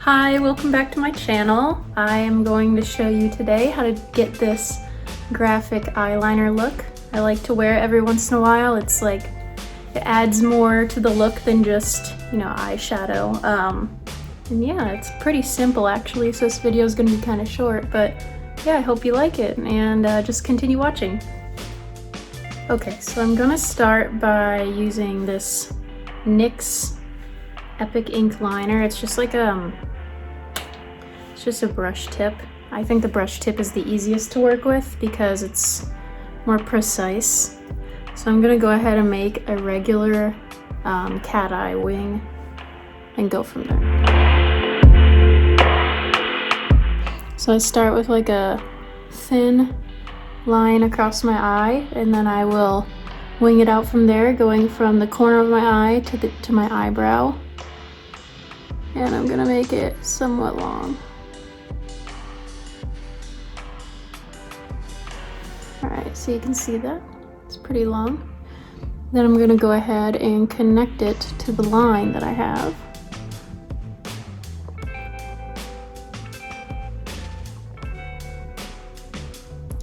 Hi, welcome back to my channel. I am going to show you today how to get this graphic eyeliner look. I like to wear it every once in a while. It's like, it adds more to the look than just, eyeshadow. And yeah, it's pretty simple actually, so this video is going to be kind of short, but yeah, I hope you like it and just continue watching. Okay, so I'm gonna start by using this NYX Epic Ink liner. It's just like it's just a brush tip. I think the brush tip is the easiest to work with because it's more precise. So I'm gonna go ahead and make a regular cat eye wing and go from there. So I start with like a thin line across my eye, and then I will wing it out from there, going from the corner of my eye to my eyebrow. And I'm gonna make it somewhat long. Alright, so you can see that. It's pretty long. Then I'm gonna go ahead and connect it to the line that I have.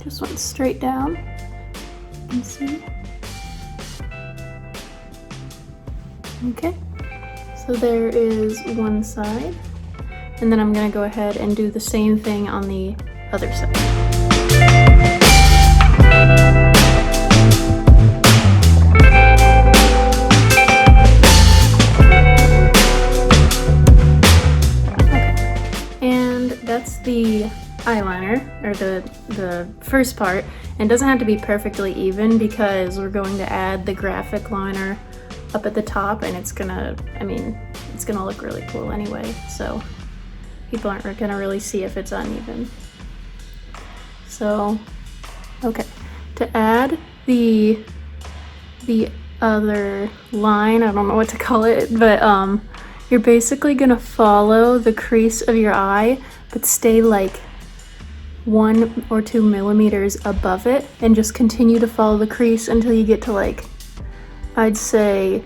Just went straight down, you can see. Okay, so there is one side. And then I'm gonna go ahead and do the same thing on the other side. Okay, and that's the eyeliner, or the first part, and it doesn't have to be perfectly even because we're going to add the graphic liner up at the top, and it's gonna look really cool anyway, so people aren't gonna really see if it's uneven. So, okay, to add the other line, I don't know what to call it, but you're basically gonna follow the crease of your eye, but stay like 1 or 2 millimeters above it, and just continue to follow the crease until you get to like, I'd say,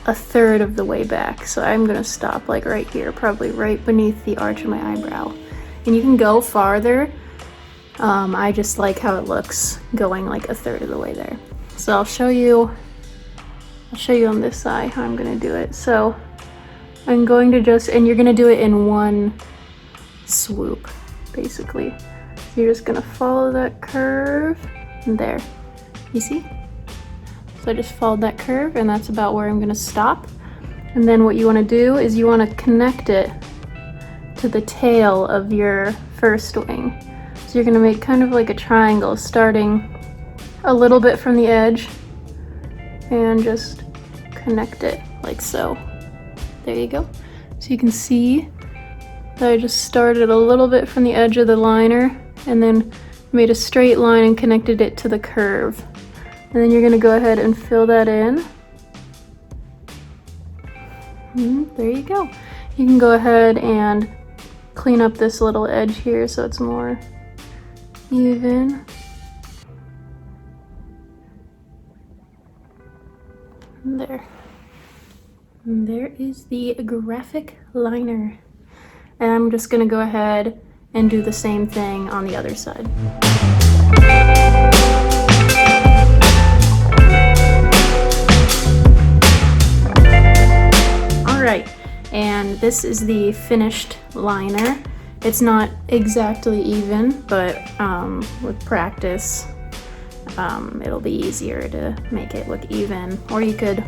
1/3 of the way back. So I'm gonna stop like right here, probably right beneath the arch of my eyebrow. And you can go farther. I just like how it looks going like 1/3 of the way there. So I'll show you on this side how I'm gonna do it. So I'm going to and you're gonna do it in one swoop, basically. So you're just gonna follow that curve, and there, you see? So I just followed that curve, and that's about where I'm gonna stop. And then what you wanna do is you wanna connect it to the tail of your first wing. So you're gonna make kind of like a triangle, starting a little bit from the edge, and just connect it like so. There you go. So you can see that I just started a little bit from the edge of the liner and then made a straight line and connected it to the curve. And then you're gonna go ahead and fill that in. And there you go. You can go ahead and clean up this little edge here so it's more even. And there. And there is the graphic liner. And I'm just gonna go ahead and do the same thing on the other side. Alright, and this is the finished liner. It's not exactly even, but with practice, it'll be easier to make it look even. Or you could,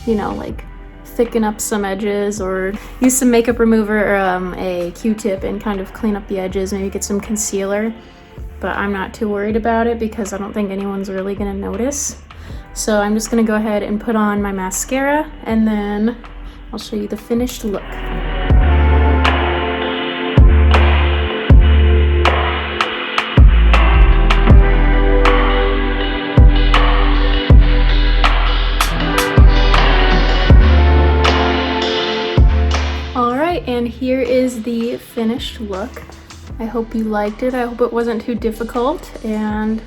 like thicken up some edges, or use some makeup remover or a Q-tip and kind of clean up the edges, maybe get some concealer. But I'm not too worried about it because I don't think anyone's really gonna notice. So I'm just gonna go ahead and put on my mascara, and then I'll show you the finished look. And here is the finished look. I hope you liked it. I hope it wasn't too difficult. And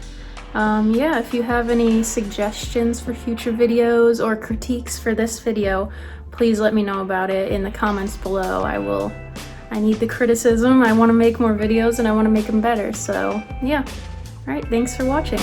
yeah, if you have any suggestions for future videos or critiques for this video, please let me know about it in the comments below. I will I need the criticism. I want to make more videos and I want to make them better. So yeah. All right, thanks for watching.